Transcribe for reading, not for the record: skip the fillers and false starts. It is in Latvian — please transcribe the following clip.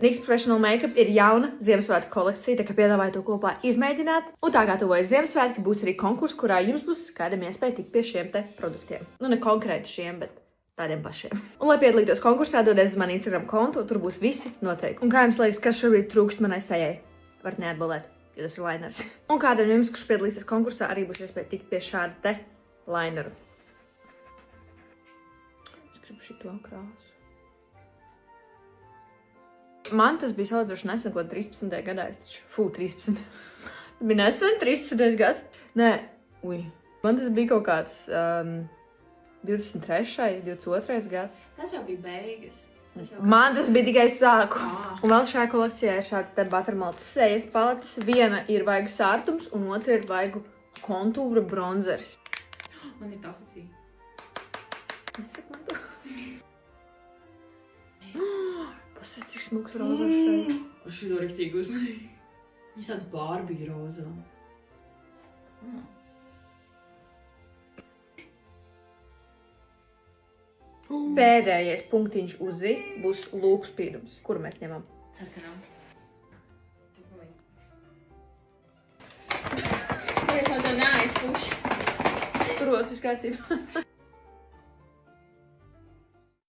NYX Professional Makeup ir jauna Ziemassvētku kolekcija, tā kā piedāvāju to kopā izmēģināt. Un tā gatavojas Ziemassvētki, būs arī konkurss, kurā jums būs kādam iespēja tikt pie šiem te produktiem. Nu, ne konkrēti šiem, bet tādiem pašiem. Un, lai piedalītos konkursā, dodies uz mani Instagram kontu, tur būs visi noteikumi. Un kā jums liekas, kas šobrīd trūkst manai sejai? Varat neatbildēt, jo tas ir liners. Un kādam jums, kurš piedalīsies konkursā, arī būs iespēja tikt pie šāda te lineru. Es gribu šito krāsu. Man tas bija salīdzinoši nesen, ko 13. gadā. Fū, 13. Bija nesen 13. gads. Nē, Man tas bija kaut kāds 23. 22. gads. Tas jau bija beigas. Man tas bija tikai sākums. Un vēl šajā kolekcijā ir šāds te buttermaltas sejas paletes. Viena ir vaigu sārtums, un otra ir vaigu kontūra bronzers. Man ir tafatī. Nesaka man to. Pastāst, cik smuks rozā šeit. Es šito riktīgi uzmanīju. Viņš tāds Barbie rozā. Pēdējais punktiņš uz zi būs lūpu spīdums. Kuru mēs ņemam? Sarkanām. Es man to neaizpušu. Turos viss kārtībā.